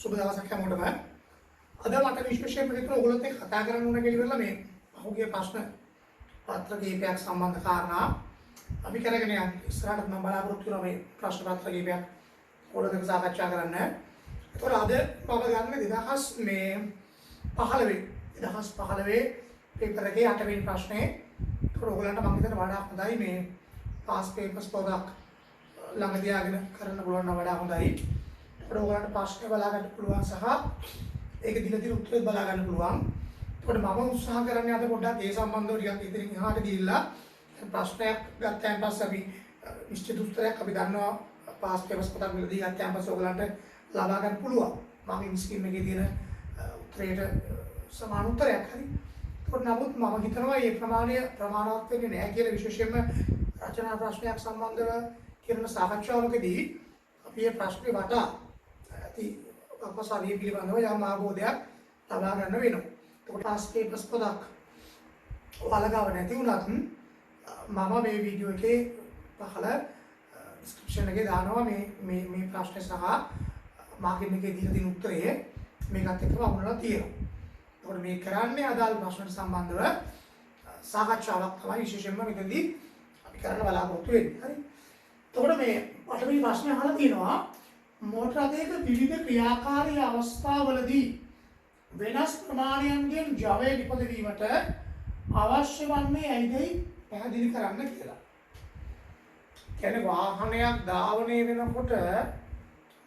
සුබ දවසක් හැමෝටම. අද මට විශේෂයෙන් පිළිතුරු ඔයගොල්ලොත් එක්ක කතා කරන්න ඕන කියලා ඉවරලා මේ පහුගිය ප්‍රශ්න පත්‍ර කීපයක් සම්බන්ධ කාරණා අපි කරගෙන යන්න. ඉස්සරහට මම බලාපොරොත්තු වෙනවා මේ ප්‍රශ්න පත්‍ර කීපයක් ඔයගොල්ලොත් එක්ක සාකච්ඡා කරන්න. ඒතකොට අද මම ගන්න 2015 පේපර් එකේ 8 වෙනි ප්‍රශ්නේ. ඒතකොට ඔයගොල්ලන්ට මම හිතන වඩා හොඳයි මේ පාස් පේපර්ස් පොතක් ළඟ තියාගෙන කරන්න පුළුවන් නම් වඩා හොඳයි. ඒකට ඔයගලන්ට ප්‍රශ්න බලා ගන්න පුළුවන් සහ ඒක දින දින උත්තර බලා ගන්න පුළුවන්. ඒකට මම උත්සාහ කරන්නේ අද පොඩ්ඩක් ඒ සම්බන්ධව ටිකක් ඉදිරින් එහාට ගිහිල්ලා ප්‍රශ්නයක් ගත්තාන් පස්සේ අපි නිශ්චිත උත්තරයක් අපි දන්නවා පාස් පේපර්ස් පොතක් වලදී ගත්තාන් පස්සේ ඔයගලන්ට ලබා ගන්න පුළුවන්. මම මේ ස්කීම් එකේ තියෙන උත්තරයට සමාන උත්තරයක් හරි. ඒකට නමුත් මම හිතනවා මේ ප්‍රමාණය ප්‍රමාණවත් වෙන්නේ නැහැ කියලා විශේෂයෙන්ම රචනා ප්‍රශ්නයක් සම්බන්ධව කරන සාකච්ඡාවකදී අපි මේ ප්‍රශ්නේ වටා ඇති අපසාරිය පිළිබඳව යම් අවබෝධයක් ලබා ගන්න වෙනවා. ඒකට පාස් පේපර්ස් පොතක් ඔයාලගාව නැති වුණත් මම මේ වීඩියෝ එකේ පහළ ඩිස්ක්‍රිප්ෂන් එකේ දානවා මේ ප්‍රශ්නේ සහ මාකින් එකේ දීලා තියෙන උත්තරය මේකත් එක්කම වුණලා තියෙනවා. ඒකට මේ කරන්නේ අදාළ ප්‍රශ්නට සම්බන්ධව සාකච්ඡාවක් තමයි විශේෂයෙන්ම මෙතනදී අපි කරන්න බලාපොරොත්තු වෙන්නේ. හරි. එතකොට මේ පළවෙනි ප්‍රශ්නේ අහලා තියෙනවා මෝටර රථයක විවිධ ක්‍රියාකාරී අවස්ථාවලදී වෙනස් ප්‍රමාණයන්ගෙන් ජවය නිපදවීමට අවශ්‍ය වන්නේ ඇයිදයි පැහැදිලි කරන්න කියලා. කියන්නේ වාහනයක් ධාවනය වෙනකොට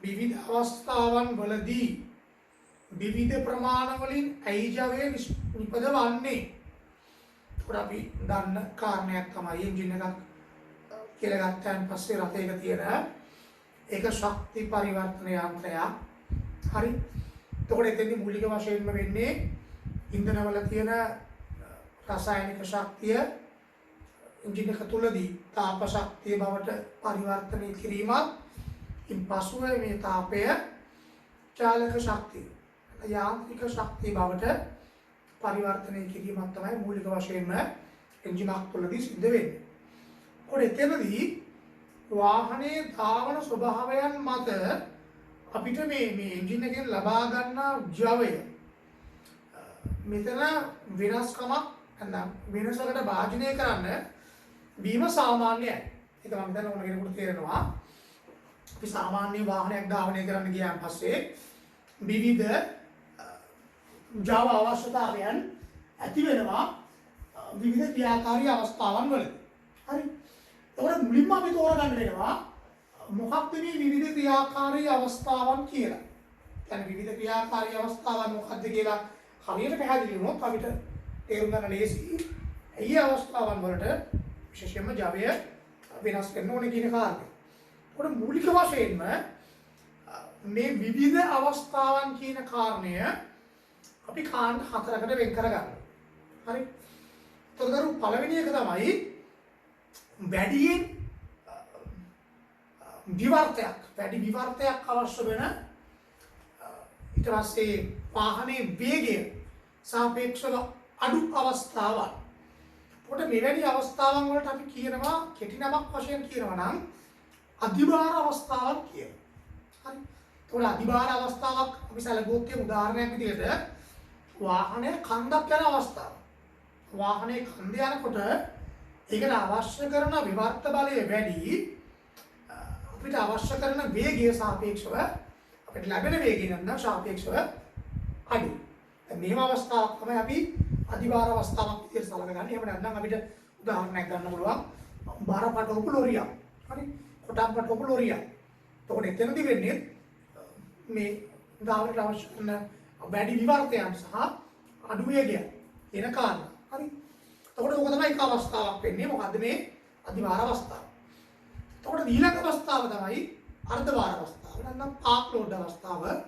විවිධ අවස්ථාවන් වලදී විවිධ ප්‍රමාණ වලින් ඇයි ජවය නිපදවන්නේ? ඒකට අපි දන්න කාරණයක් තමයි එන්ජින් එකක් කියලා ගත්තාන් පස්සේ රථයක තියෙන ඒක ශක්ති පරිවර්තන යන්ත්‍රයක්. හරි. එතකොට එතෙන්දී මූලික වශයෙන්ම වෙන්නේ ඉන්ධනවල තියෙන රසායනික ශක්තිය එන්ජින් එක තුලදී තාප ශක්තිය බවට පරිවර්තනය කිරීමත් ඉන් පසුව මේ තාපය චාලක ශක්තිය යාන්ත්‍රික ශක්තිය බවට පරිවර්තනය කිරීමත් තමයි මූලික වශයෙන්ම එන්ජිනක් තුලදී සිද්ධ වෙන්නේ. ඔය එතනදී වාහනේ ධාවන ස්වභාවයන් මත අපිට මේ එන්ජින් එකෙන් ලබා ගන්නා ජවය මෙතන වෙනස්කමක් නැත්නම් වෙනසකට භාජනය කරන්න වීම සාමාන්‍යයි. ඒක මම හිතන්නේ ඕන කෙනෙකුට තේරෙනවා. අපි සාමාන්‍ය වාහනයක් ධාවනය කරන්න ගියාන් පස්සේ විවිධ ජව අවශ්‍යතාවයන් ඇති වෙනවා විවිධ ක්‍රියාකාරී අවස්ථාවන් වලදී. හරි. ඒකට මුලින්ම අපි තෝරගන්න වෙනවා මොකක්ද මේ විවිධ ක්‍රියාකාරී අවස්ථාවන් කියලා. يعني විවිධ ක්‍රියාකාරී අවස්ථාවන් මොකක්ද කියලා හරියට පැහැදිලි වුණොත් අපිට තේරුම් ගන්න ලේසියි. ඒ අවස්ථාවන් වලට විශේෂයෙන්ම ජවය වෙනස් කරන්න ඕනේ කියන කාරණය. ඒකට මූලික වශයෙන්ම මේ විවිධ අවස්ථාවන් කියන කාරණය අපි කාණ්ඩ හතරකට වෙන් කරගන්නවා. හරි. එතකොට පළවෙනි එක තමයි වැඩි විවර්තයක් අවශ්‍ය වෙන ඊට පස්සේ වාහනේ වේගය සාපේක්ෂව අඩු අවස්ථාවක්. පොඩ මෙවැනි අවස්ථාවන් වලට අපි කියනවා කෙටි නමක් වශයෙන් කියනවා නම් අධිභාර අවස්ථාවක් කියලා. හරි. ඒතකොට අධිභාර අවස්ථාවක් අපි සැලකුවොත් උදාහරණයක් විදිහට වාහනේ කන්දක් යන අවස්ථාව. වාහනේ කන්ද යනකොට ඒකට අවශ්‍ය කරන විවර්ත බලය වැඩි අපිට අවශ්‍ය කරන වේගය සාපේක්ෂව අපිට ලැබෙන වේගය නම් සාපේක්ෂව අඩුයි. දැන් මේව අවස්ථාවක් තමයි අපි අධිභාර අවස්ථාවක් විදිහට සලකගන්නේ. එහෙම නැත්නම් අපිට උදාහරණයක් ගන්න පුළුවන් බාරපටවපු ලොරියක්. හරි. කොටම්පටවපු ලොරියක්. එතකොට එතනදී වෙන්නේ මේ ධාවනයට අවශ්‍ය කරන වැඩි විවර්තයන් සහ අඩු වේගය එන කාරණා. හරි. එතකොට ඕක තමයි එක අවස්ථාවක් වෙන්නේ. මොකද්ද මේ අධිභාර අවස්ථාව. එතකොට ඊළඟ අවස්ථාව තමයි අර්ධභාර අවස්ථාව. නැත්නම් පාක් ලෝඩ් අවස්ථාව.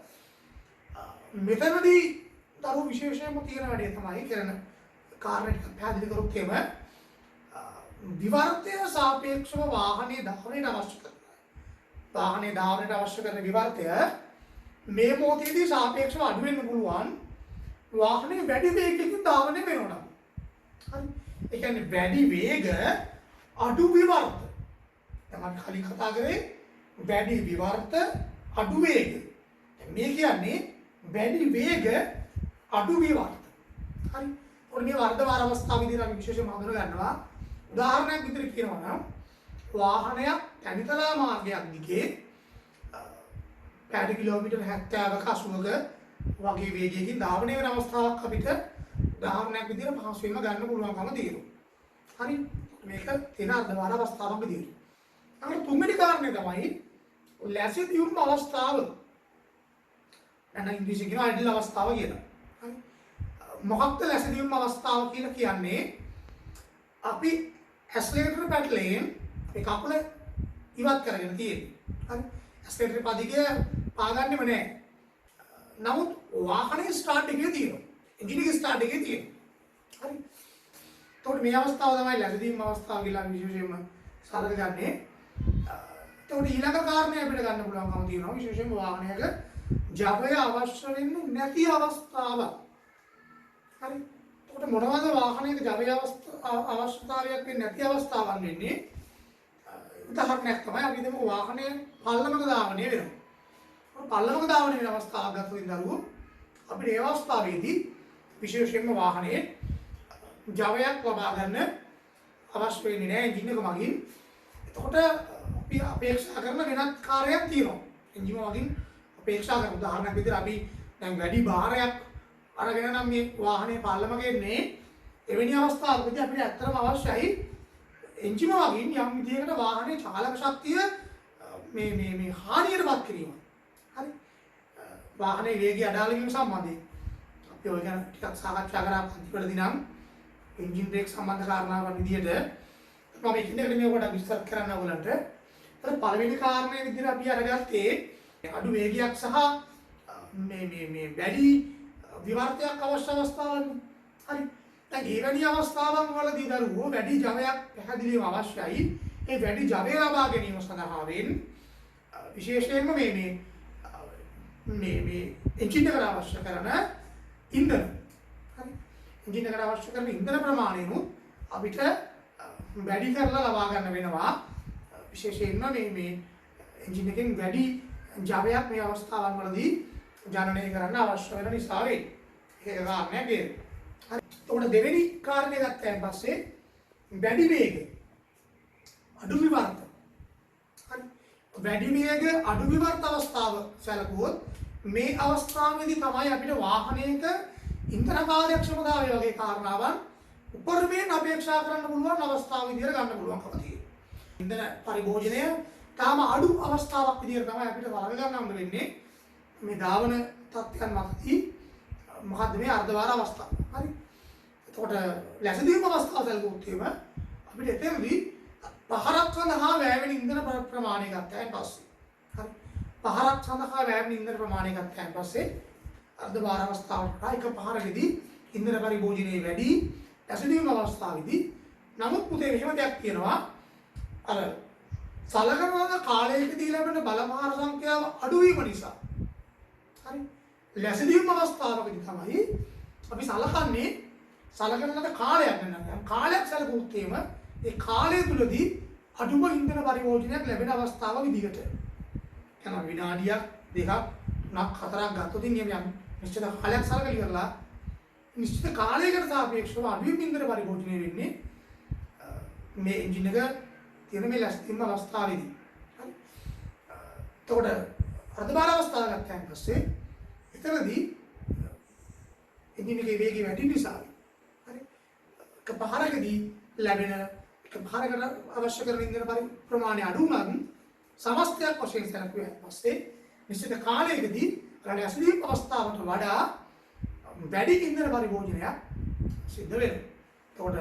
මෙතනදී දරු විශේෂයෙන්ම තියෙන වැඩේ තමයි කරන කාර්යයක් පැහැදිලි කරොත් එම විවර්තය සාපේක්ෂව වාහනේ ධාවනයට අවශ්‍ය කරන. වාහනේ ධාවනයට අවශ්‍ය කරන විවර්තය මේ මොහොතේදී සාපේක්ෂව අඩු වෙන්න පුළුවන්. වාහනේ වැඩි වේගයකින් ධාවනය වෙනවා. හරි. ඒ කියන්නේ වැඩි වේග අඩු විවර්ත. දැන් අපි කලින් කතා කරේ වැඩි විවර්ත අඩු වේග. මේ කියන්නේ වැඩි වේග අඩු විවර්ත. හරි. ඔන්න මේ වර්ධ වාර අවස්ථාව විදිහට අපි විශේෂයෙන්ම හඳුනා ගන්නවා. උදාහරණයක් විදිහට කියනවා නම් වාහනයක් තනිතලා මාර්ගයක් දිගේ පැය කිලෝමීටර් 70ක 80ක වගේ වේගයකින් ධාවනය වෙන අවස්ථාවක් අපිට උදාහරණයක් විදිහට පහසුවෙන්ම ගන්න පුළුවන්කම තියෙනවා. හරි. මේක තියෙන අර්ධ වාර අවස්ථාවක් විදිහට. අර තුන්වෙනි කාරණය තමයි ලැසිදියුම් අවස්ථාව. නැත්නම් ඉංග්‍රීසියෙන් කියනවා අයිඩල් අවස්ථාව කියලා. හරි. මොකක්ද ලැසිදියුම් අවස්ථාව කියලා කියන්නේ? අපි ඇස්ලරේටර් පැඩලෙන් මේ කකුල ඉවත් කරගෙන තියෙන්නේ. හරි. ඇස්ලරේටර් පදිකය පාගන්නෙම නැහැ. නමුත් වාහනේ ස්ටාර්ට් එකේ තියෙනවා. එන්ජින් එකේ ස්ටාර්ට් එකේ තියෙනවා. හරි. එතකොට මේ අවස්ථාව තමයි ලැබෙදීම් අවස්ථාව කියලා විශේෂයෙන්ම සලකගන්නේ. එතකොට ඊළඟ කාරණේ අපිට ගන්න පුළුවන්කම තියෙනවා විශේෂයෙන්ම වාහනයක ජවය අවශ්‍ය වෙන්නේ නැති අවස්ථාව. හරි. එතකොට මොනවද වාහනයක ජවය අවශ්‍යතාවයක් වෙන්නේ නැති අවස්ථාවන් වෙන්නේ? උදාහරණයක් තමයි අපි හිතමු වාහනය පල්ලමක ධාවනය වෙනවා. පල්ලමක ධාවනය වෙන අවස්ථාවක් ගත්තොත් දරුවෝ අපිට ඒ අවස්ථාවේදී විශේෂයෙන්ම වාහනයේ ජවයක් ලබා ගන්න අවශ්‍ය වෙන්නේ නැහැ එන්ජින් එක මගින්. එතකොට අපි අපේක්ෂා කරන වෙනත් කාර්යයක් තියෙනවා. එන්ජින් මගින් අපේක්ෂා කරන උදාහරණයක් විදිහට අපි දැන් වැඩි භාරයක් අරගෙන නම් මේ වාහනේ පල්ලමක එන්නේ. එවැනි අවස්ථාවකදී අපිට ඇත්තටම අවශ්‍යයි එන්ජින් මගින් යම් විදිහකට වාහනේ චාලක ශක්තිය මේ හානියටපත් කිරීම. හරි. වාහනේ වේගය අඩාල වීම සම්බන්ධයෙන් අපි ඔය ගැන ටිකක් සාකච්ඡා කරා පන්තිවලදී නම් එන්ජින් බ්‍රේක් සම්බන්ධ කාරණාවන් විදිහට මම ඉන්නේ මේ කොට විස්තර කරන්න ඕගලන්ට. ඒතර පළවෙනි කාරණේ විදිහට අපි අරගත්තේ අඩු වේගයක් සහ මේ වැඩි විවර්තයක් අවශ්‍ය අවස්ථාවන්. හරි. දැන් මේ වැනි අවස්ථාවන් වලදී දරුවෝ වැඩි ජවයක් පැහැදිලිවම අවශ්‍යයි. ඒ වැඩි ජවය ලබා ගැනීම සඳහා විශේෂයෙන්ම මේ එන්ජින් එකට අවශ්‍ය කරන ඉන්ධන. හරි. එන්ජින් එකට අවශ්‍ය කරන ඉන්ධන ප්‍රමාණයනොත් අපිට වැඩි කරලා ලබා ගන්න වෙනවා. විශේෂයෙන්ම මේ එන්ජින් එකෙන් වැඩි ජවයක් මේ අවස්ථාවන් වලදී ජනනය කරන්න අවශ්‍ය වෙන නිසා වෙයි. ඒක කාරණයක් ඒක. හරි. එතකොට දෙවෙනි කාරණේ ගත්තයින් පස්සේ වැඩි වේග අඩු විවර්ත. හරි. වැඩි වේග අඩු විවර්ත අවස්ථාව සැලකුවොත් මේ අවස්ථාවේදී තමයි අපිට වාහනයක ඉන්ධන කාර්යක්ෂමතාවය වගේ කාරණාවන් උපරිමයෙන් අපේක්ෂා කරන්න පුළුවන් අවස්ථාව විදිහට ගන්න පුළුවන්කම තියෙනවා. ඉන්ධන පරිභෝජනය තාම අඩු අවස්ථාවක් විදිහට තමයි අපිට වළඳ ගන්න වෙන්නේ. මේ ධාවන තත්ත්වයන් මතදී මොකද්ද මේ අර්ධවාර අවස්ථාව. හරි. එතකොට ලැබෙදීම අවස්ථාව සැලකුවොත් එහෙම අපිට එතනදී පහරක් සඳහා වැය වෙන ඉන්ධන ප්‍රමාණය ගත්තයින් පස්සේ. හරි. පහරක් සඳහා වැය වෙන ඉන්ධන ප්‍රමාණය ගත්තයින් පස්සේ අර්ධවාර අවස්ථාවට එක පහරකදී ඉන්ධන පරිභෝජනයේ වැඩි ලැබෙදීම අවස්ථාවේදී නමුත් පුතේ මෙහෙම දෙයක් තියෙනවා. අර සලකන කාලයකදී ලැබෙන බලපහර සංඛ්‍යාව අඩු වීම නිසා. හරි. ලැබෙදීම අවස්ථාවකදී තමයි අපි සලකන කාලයක් ගන්නවා. කාලයක් සැලකුවොත් එහෙම ඒ කාලය තුලදී අඩුම ඉන්ධන පරිභෝජනයක් ලැබෙන අවස්ථාව විදිහට. එනවා විනාඩියක් දෙකක් තුනක් හතරක් ගත්තොත් ඉන්නේ යම් නිශ්චිත කාලයක් සලකලා ඉවරලා නිශ්චිත කාලයකට සාපේක්ෂව අඩුම ඉන්ධන පරිභෝජනය වෙන්නේ මේ එන්ජින් එක තියෙන මේ ලැස්තිම අවස්ථාවේදී. හරි. එතකොට අර්ධභාර අවස්ථාව ගත්තයින් පස්සේ එතනදී එන්ජින් එකේ වේගය වැඩි නිසා හරි. එක පහරකදී ලැබෙන භාරකට අවශ්‍ය කරන ඉන්ධන ප්‍රමාණය අඩු නම් සමස්තයක් වශයෙන් සැලකුවාට පස්සේ නිශ්චිත කාලයකදී ලැබෙන අවස්ථාවට වඩා වැඩි ඉන්ධන පරිභෝජනයක් සිද්ධ වෙනවා. එතකොට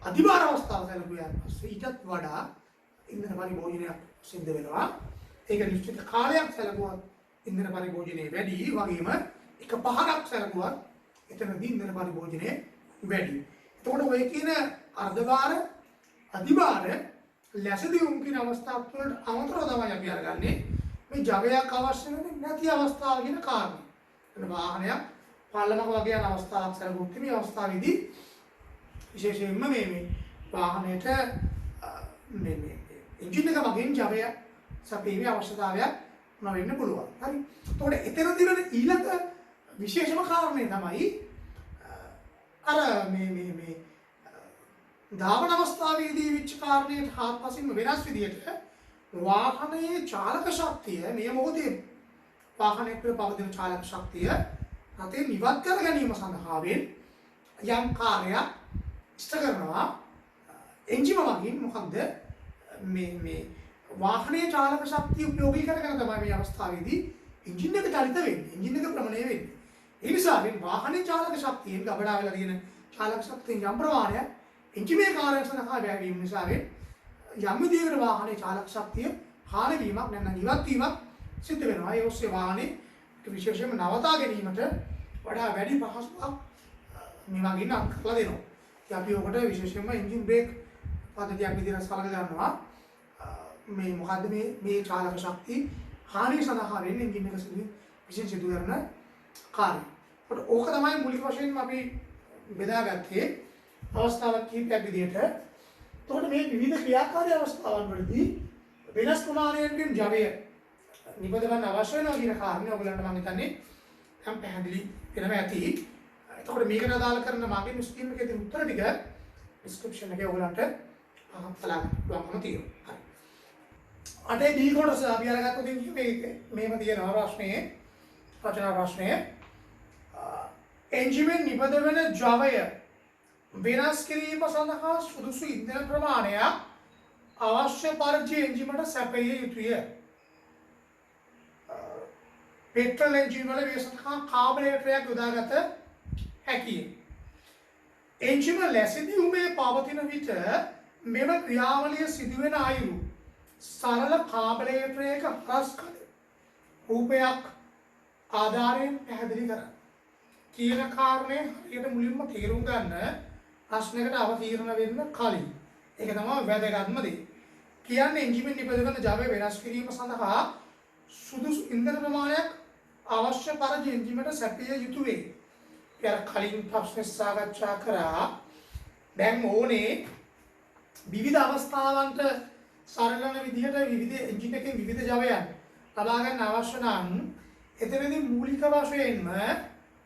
අධිභාර අවස්ථාව සැලකුවාට පස්සේ ඊටත් වඩා ඉන්ධන පරිභෝජනයක් සිද්ධ වෙනවා. ඒක නිශ්චිත කාලයක් සැලකුවත් ඉන්ධන පරිභෝජනය වැඩි වගේම එක පහරක් සැලකුවත් එතනදී ඉන්ධන පරිභෝජනය වැඩි. එතකොට ඔය කියන අර්ධභාර අධිභාර ලැබෙදියුම් කියන අවස්ථාව තුළට අමතරව තමයි අපි අරගන්නේ මේ ජවයක් අවශ්‍ය නැති අවස්ථාව කියන කාරණේ. එතන වාහනයක් පල්ලමක වගේ යන අවස්ථාවක් සැලකුවොත් මේ අවස්ථාවේදී විශේෂයෙන්ම මේ වාහනයට මේ එන්ජින් එක මගින් ජවය සපීමේ අවශ්‍යතාවයක් මොනවා වෙන්න පුළුවන්. හරි. එතකොට එතනදී වෙන ඊළඟ විශේෂම කාරණේ තමයි අර මේ ධාවන අවස්ථාවේදී විච් කාරණයට හාත්පසින්ම වෙනස් විදියට වාහනයේ චාලක ශක්තිය මේ මොහොතේ වාහනයේ පවතින චාලක ශක්තිය රටේ නිවත් කර ගැනීම සඳහා යම් කාර්යයක් ඉෂ්ට කරනවා එන්ජිම වගින් මොකද්ද මේ වාහනයේ චාලක ශක්තිය උපයෝගී කරගෙන තමයි මේ අවස්ථාවේදී එන්ජින් එක චලිත වෙන්නේ එන්ජින් එක භ්‍රමණය වෙන්නේ ඒ නිසා මේ වාහනයේ චාලක ශක්තියෙන් ගබඩා වෙලා තියෙන චාලක ශක්තියෙන් යම් ප්‍රමාණයක් එන්ජිමේ කාර්යය සඳහා වැය වීම නිසා යම් විදියකට වාහනයේ චාලක ශක්තිය හානි වීමක් නැත්නම් ඉවත් වීමක් සිද්ධ වෙනවා ඒ ඔස්සේ වාහනේ විශේෂයෙන්ම නවතා ගැනීමට වඩා වැඩි පහසුවක් මේ වගේ නම් කරලා දෙනවා. ඉතින් අපි ඔකට විශේෂයෙන්ම එන්ජින් බ්‍රේක් පද්ධතියක් විදිහට සලකලා ගන්නවා. මේ මොකද්ද මේ චාලක ශක්තිය හානිය සඳහා වෙන්නේ එන්ජින් එක විශේෂ සිදු කරන කාර්යය. ඕක තමයි මූලික වශයෙන්ම අපි බෙදාගත්තේ අවස්ථාවක් කිහිපයක් විදිහට. එතකොට මේ විවිධ ක්‍රියාකාරී අවස්ථාවන් වලදී වෙනස් ප්‍රමාණයකින් ජවය නිබඳවන්න අවශ්‍ය වෙනවා කියන කාරණේ ඔයගලන්ට මම හිතන්නේ යම් පැහැදිලි වෙනවා ඇති. එතකොට මේකට අදාළ කරන මගේ ස්කීම් එකේ තියෙන උත්තර ටික ඩිස්ක්‍රිප්ෂන් එකේ ඔයගලන්ට අහලා බලන්න තියෙනවා. හරි. අටේ දී කොටස අපි අරගත්තොත් මේක තියෙනවා ප්‍රශ්නේ රචනා ප්‍රශ්නය. එන්ජිමෙන් නිබඳවන ජවය වෙනස් කිරීම සඳහා සුදුසු ඉන්ධන ප්‍රමාණයක් අවශ්‍ය පරිදි එන්ජිමට සැපයිය යුතුය. පෙට්‍රල් එන්ජින් වල මේ සඳහා කාබනේටරයක් යොදාගත හැකිය. එන්ජිම ලැබෙන්නේ පවතින විට මෙම ක්‍රියාවලිය සිදුවෙන අයුරු සරල කාබනේටරයක හරස්කඩ රූපයක් ආධාරයෙන් පැහැදිලි කරන්න. කියන කාරණය හරියට මුලින්ම තේරුම් ගන්න ප්‍රශ්නයකට අවතීර්ණ වෙන්න කලින්. ඒක තමයි වැදගත්ම දේ. කියන්නේ එන්ජිමෙන් නිපදවන ජවය වෙනස් කිරීම සඳහා සුදුසු ඉන්ධන ප්‍රමාණයක් අවශ්‍ය පරිදි එන්ජිමට සැපිය යුතු වේ. ඒ කලින් ප්‍රශ්න සාකච්ඡා කරා දැන් ඕනේ විවිධ අවස්ථාවන්ට සරලන විදිහට විවිධ එන්ජින් එකේ විවිධ ජවයන් ලබා ගන්න අවශ්‍ය නම් එතනදී මූලික වශයෙන්ම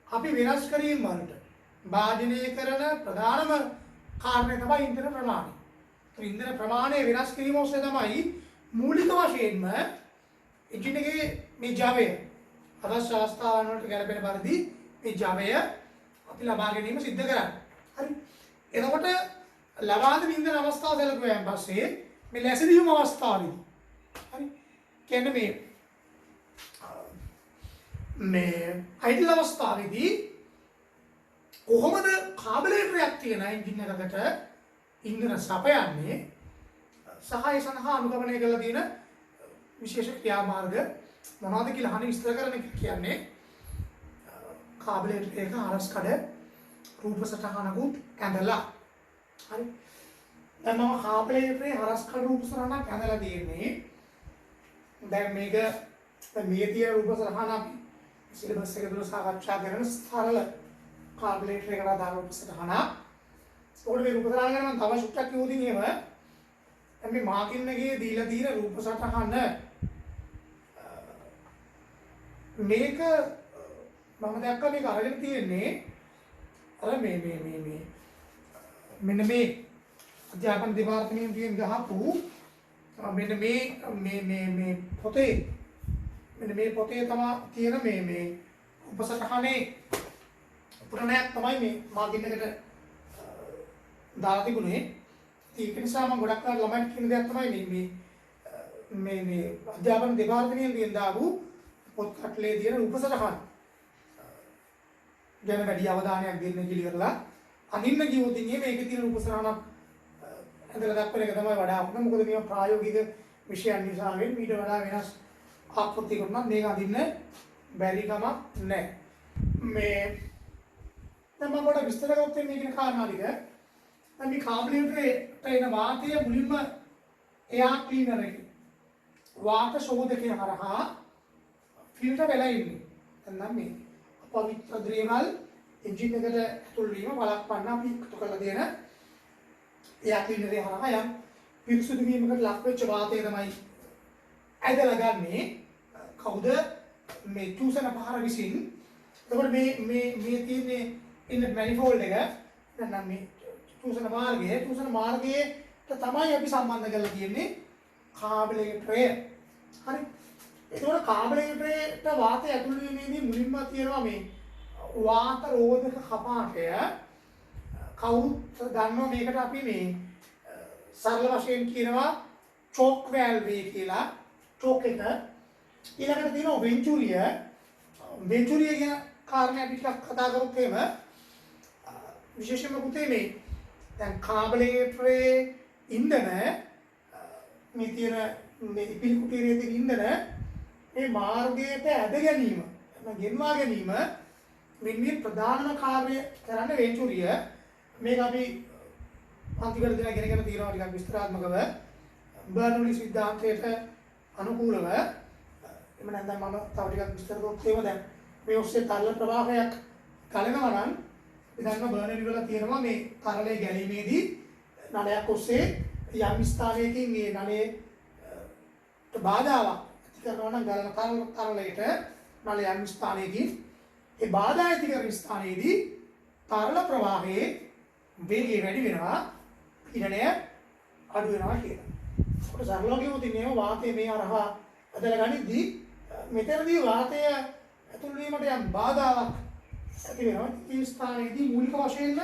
අපි වෙනස් කිරීම වලට භාජනය කරන ප්‍රධානම කාරණය තමයි ඉන්ධන ප්‍රමාණය. ඒ ඉන්ධන ප්‍රමාණය වෙනස් කිරීම ඔස්සේ තමයි මූලික වශයෙන්ම එන්ජින් එකේ මේ ජවය අවශ්‍ය අවස්ථාවන් වලට ගැලපෙන පරිදි මේ ජවය අපි ලබා ගැනීම සිද්ධ කරන්නේ. හරි. එතකොට ලබා දෙන ඉන්ධන අවස්ථාව සැලකුවාන් පස්සේ මේ ලැබීම අවස්ථාවේදී හරි කියන්නේ මේ අයිඩල් අවස්ථාවේදී කොහොමද කාබනේටරයක් තියෙන එන්ජින් එකකට ඉන්ධන සපයන්නේ සහ ඒ සඳහා අනුගමනය කරලා තියෙන විශේෂ ක්‍රියාමාර්ග මොනවද කියලා අහන විස්තර කරන එක කියන්නේ කාබනේටරයක හරස්කඩ රූප සටහනකුත් ඇඳලා හරි දැන් මම කාබනේටරේ හරස්කඩ රූප සටහනක් ඇඳලා තියෙන්නේ දැන් මේක මේ තියෙන රූප සටහන අපි සිලබස් එකේ දුර සාකච්ඡා කරන සරල කාබනේටරයකට අදාළ රූප සටහන. ඒකට මේ රූප සටහන ගැන මම තව සුට්ටක් කියෝදින් එහෙම දැන් මේ මාකින් එකේ දීලා තියෙන රූප සටහන මේක මම දැක්කා මේක අරගෙන තියෙන්නේ අර මේ මෙන්න මේ අධ්‍යාපන දෙපාර්තමේන්තුවෙන් ගහපු මෙන්න මේ පොතේ මෙන්න මේ පොතේ තමයි තියෙන මේ උපසටහනේ පුරණයක් තමයි මේ මාගින් එකට දාලා තිබුණේ. ඒක නිසා මම ගොඩක් අය ළමයින්ට කියන දෙයක් තමයි මේ අධ්‍යාපන දෙපාර්තමේන්තුවෙන් දාපු පොත් කටලේ තියෙන උපසටහන. ගැන වැඩි අවධානයක් දෙන්න කියලා කරලා අනින්න කිව්වොත් ඉන්නේ මේකේ තියෙන උපසටහනක් ඇඳලා දක්වන එක තමයි වඩා හොඳ. මොකද මේවා ප්‍රායෝගික විෂයන් නිසා ඊට වඩා වෙනස් ආකෘති කරනවා මේක අඳින්න බැරි කමක් නැහැ. මේ දැන් මම පොඩ්ඩක් විස්තර කරොත් මේ කියන කාරණා ටික දැන් මේ කාබනේටරේට එන වාතය මුලින්ම එයා ක්ලීනර් එකේ වාත ශෝධකය හරහා ෆිල්ටර් වෙලා ඉන්නේ. දැන් මේ අපවිත්‍ර ද්‍රව්‍යවල එන්ජින් එකට ඇතුල් වීම බලපන්න අපි එකතු කරලා දෙන එයා ක්ලීනරේ හරහා යම් පිරිසුදු වීමකට ලක් වෙච්ච වාතය තමයි ඇදලා ගන්නේ කවුද මේ චූසන පහර විසින් එතකොට මේ තියෙන්නේ ඉන්න මැනිෆෝල්ඩ් එක දැන් මේ චූසන මාර්ගයට තමයි අපි සම්බන්ධ කරලා තියෙන්නේ කාබලේටරය. හරි. එතකොට කාබලේටරේට වාතය ඇතුල් වීමේදී මුලින්ම තියෙනවා මේ වාත රෝධක කපාටය. කවුරුත් දන්නවා මේකට අපි මේ සරල වශයෙන් කියනවා චෝක් වැල්ව් කියලා. චෝක් එක ඊළඟට තියෙනවා වෙන්චුරිය කියන කාරණේ අපි ටිකක් කතා කරමු එහෙම. විශේෂයෙන්ම පුතේ මේ දැන් කාබලේටරේ ඉන්ධන මේ තියෙන මේ ඉපිලි කුටීරයේ තියෙන ඉන්ධන මේ මාර්ගයට ඇද ගැනීම ගෙන්වා ගැනීම මෙන්න ප්‍රධානම කාර්යය කරන්නේ වෙන්චුරිය. මේක අපි අන්තිමට දෙන ගෙනගෙන තියෙනවා ටිකක් විස්තරාත්මකව බර්නෝලි සිද්ධාන්තයට අනුකූලව. එම නැත්නම් මම තව ටිකක් විස්තර කරොත් එහෙම දැන් මේ ඔස්සේ තරල ප්‍රවාහයක් ගලනවා නම් ඉතින් බර්නෝලි වල තියෙනවා මේ තරලයේ ගැලීමේදී නලයක් ඔස්සේ යම් ස්ථානයකින් මේ නලයට බාධාවක් ඇති කරනවා නම් ගලන තරලයට නලය යම් ස්ථානයකින් ඒ බාධා ඇති කරන ස්ථානයේදී තරල ප්‍රවාහයේ වේගය වැඩි වෙනවා පීඩනය අඩු වෙනවා කියලා. ඒක සරලව කියවොත් ඉන්නේ වාතයේ මේ අරහා ඇදලා ගනිද්දී මෙතනදී වාතය ඇතුල් වීමට යම් බාධාවක් ඇති වෙනවා. ඒ ස්ථානයේදී මූලික වශයෙන්ම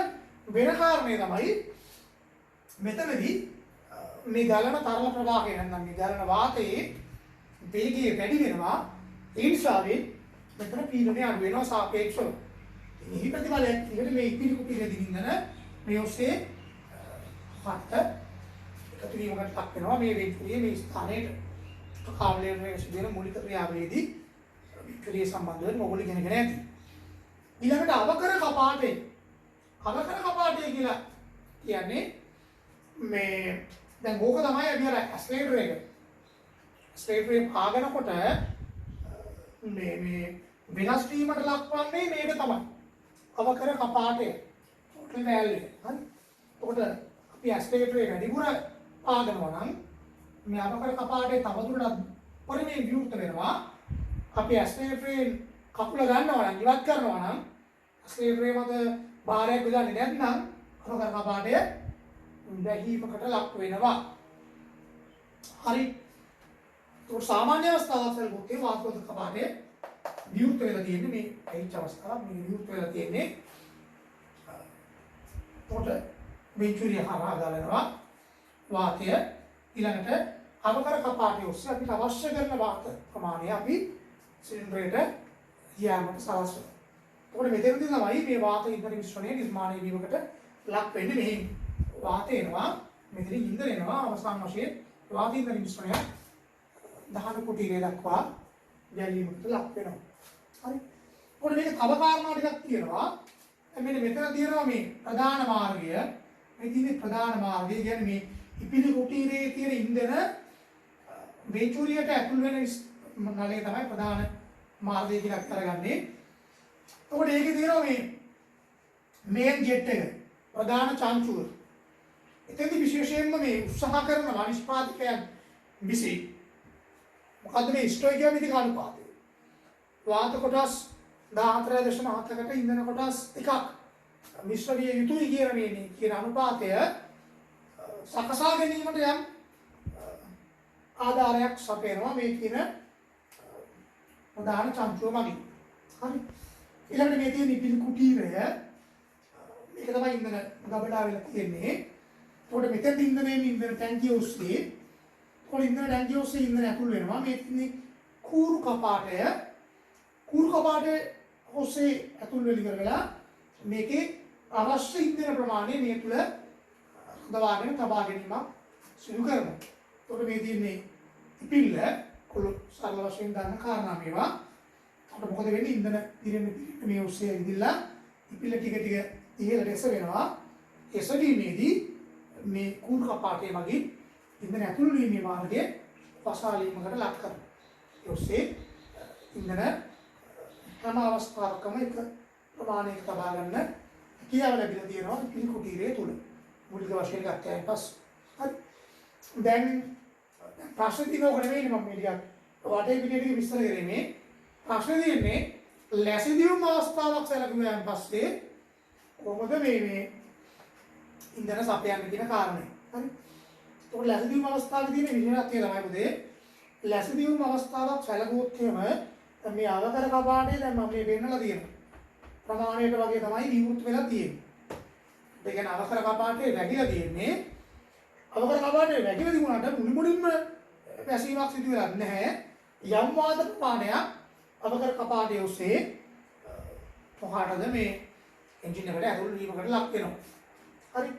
වෙන කාරණේ තමයි මෙතනදී මේ ගලන තරල ප්‍රවාහය නැත්නම් මේ ගලන වාතයේ වේගය වැඩි වෙනවා. ඒ නිසා මෙතන පීඩනය අඩු වෙනවා සාපේක්ෂව. මේ ප්‍රතිඵලයක් විදිහට මේ ඉපිලි කුටීරේ දිනින්න මේ ඔස්සේ හත් එකතු වීමකට ලක් වෙනවා මේ වෙන්චුරිය මේ ස්ථානයේ කාබලේටරේ සිදුවෙන මූලික ක්‍රියාවලියේදී වෙන්චුරිය සම්බන්ධව මොගොල්ලෝ ඉගෙනගෙන ඇති. ඊළඟට අවකර කපාටේ කියලා කියන්නේ මේ දැන් ඕක තමයි අපි අර ඇස්ලේටර් එක. ඇස්ලේටරේ පාගනකොට මේ වෙනස් වීමට ලක්වන්නේ මේක තමයි. අවකර කපාටය. ටෝටල් වැල්ව් එක. හරි. එතකොට අපි ඇස්ලේටරේ වැඩිපුර පාගනවා නම් මේ අවකර කපාටේ තවදුරටත් පරිමේ විවෘත වෙනවා. අපි ඇස්ලේටරේ කකුල ගන්නවා නම් ඉවත් කරනවා නම් ඇස්ලේටරේ මත භාරයක් ගලන්නේ නැත්නම් අවකර කපාටය බැහැීමකට ලක් වෙනවා. හරි. तो सामान्य अवस्था बोलते वास्तव कपाटे वियुक्त वेला තියෙන්නේ මේ H අවස්ථාව මේ වියුක්ත වෙලා තියෙන්නේ පොට වෙන්චුරිය හරහා ගලනවා වාතය ඊළඟට අවකර කපාටේ ඔස්සේ අපිට අවශ්‍ය කරන වාත ප්‍රමාණය අපි සිලින්ඩරයට යෑමට සලස්වනවා. ඒකට මෙතනදී තමයි මේ වාත ඉන්ධන මිශ්‍රණය නිර්මාණය වීමකට ලක් වෙන්නේ. මෙහි වාතය එනවා මෙතනින් ඉන්ධන එනවා අවසාන වශයෙන් වාත ඉන්ධන මිශ්‍රණය දහන කුටීරය දක්වා ගැලීමකට ලක් වෙනවා. හරි. ඒකට මේක තව කාරණා ටිකක් තියෙනවා. මෙන්න මෙතන තියෙනවා මේ ප්‍රධාන මාර්ගය. මේ තියෙන්නේ ප්‍රධාන මාර්ගය කියන්නේ මේ ඉපිලි කුටීරයේ තියෙන ඉන්ධන වෙන්චුරියට ඇතුල් වෙන නලය තමයි ප්‍රධාන මාර්ගය කියලා කරගන්නේ. ඒකට ඒකේ තියෙනවා මේ මේන් ජෙට් එක ප්‍රධාන චාන්චුව. එතෙන්දී විශේෂයෙන්ම මේ උත්සාහ කරන නිෂ්පාදකයන් විසින් මොකද්ද මේ ස්ටොයිකියෝමෙට්‍රික් අනුපාතය? වාත කොටස් 14.7කට ඉන්ධන කොටස් එකක් මිශ්‍ර විය යුතුයි කියන අනුපාතය සකසා ගැනීමට යම් ආධාරයක් සපයනවා මේ කියන ප්‍රධාන චාන්චුව මගින්. හරි. ඊළඟට මේ තියෙන ඉපිලි කුටීරය මේක තමයි ඉන්ධන ගබඩා වෙලා තියෙන්නේ. ඒකට මෙතෙන් ඉන්ධන ටැංකිය ඔස්සේ ඉන්ධන ටැංකිය ඔස්සේ ඉන්ධන ඇතුල් වෙනවා. මේ තියෙන්නේ කූරු කපාටේ ඔස්සේ ඇතුල් වෙලි කරලා මේකේ අවශ්‍ය ඉන්ධන ප්‍රමාණය මේ තුල හදවාගෙන තබා ගැනීමක් සිදු කරනවා. ඒකට මේ තියෙන්නේ ඉපිල්ල කොළු සරල වශයෙන් ගන්න කාරණා මේවා. අපිට මොකද වෙන්නේ ඉන්ධන පිරෙන්න මේ ඔස්සේ ඇවිදලා ඉපිල්ල ටික ඉහළට එස වෙනවා. එසවීමේදී මේ කූරු කපාටේ මගින් ඉන්ධන ඇතුළු වීමේ මාර්ගය වසාලීමකට ලක් කරනවා. ඒ ඔස්සේ ඉන්ධන හැම අවස්ථාවකම එක ප්‍රමාණයක තබා ගන්න කියාව ලැබිලා තියෙනවා ඉපිලි කුටීරය තුල. මූලික වශයෙන් ගත්තයින් පස්සේ. හරි. දැන් ප්‍රශ්න තියෙනව නෙවෙයි මම මේ ටිකක් වටේ පිටිය ටික විස්තර කරන්නේ ප්‍රශ්නේ තියෙන්නේ ලැසිදියුම් අවස්ථාවක් සැලකුවාන් පස්සේ කොහොමද මේ ඉන්ධන සපයන්න කියන කාරණේ. හරි. ඒකට ලැසිදියුම් අවස්ථාවේ තියෙන විශේෂත්වය තමයි පුතේ ලැසිදියුම් අවස්ථාවක් සැලකුවොත් එහෙම මේ අවතර කපාටේ දැන් මම මේ වෙන්නලා තියෙනවා. ප්‍රමාණයට වගේ තමයි විවෘත වෙලා තියෙන්නේ. ඒ කියන්නේ අවතර කපාටේ වැగిලා තියෙන්නේ. අවතර කපාටේ වැగిලා තිබුණාට මුලින්ම වැසීමක් සිදු වෙලා නැහැ. යම් වාද ප්‍රමාණයක් අවතර කපාටේ ඔස්සේ මොකටද මේ එන්ජින් එකට ඇතුල් වීමකට ලක් වෙනවා. හරි.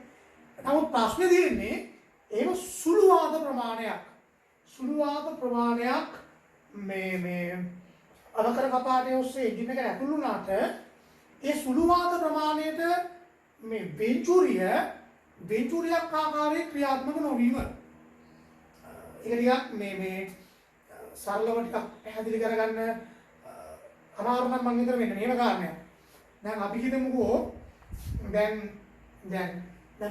නමුත් ප්‍රශ්නේ තියෙන්නේ ඒක සුළු වාද ප්‍රමාණයක් මේ අවතර කපාටේ ඔස්සේ එන්ජින් එකට ඇතුල් වුණාට ඒ සුළු වාද ප්‍රමාණයට මේ වෙන්චුරියක් ආකාරයේ ක්‍රියාත්මක නොවීම. ඒක ටිකක් මේ සරලව ටිකක් පැහැදිලි කරගන්න අමාරු නම් මම හිතන මෙන්න මේක කාරණයක්. දැන් අපි හිතමුකෝ දැන්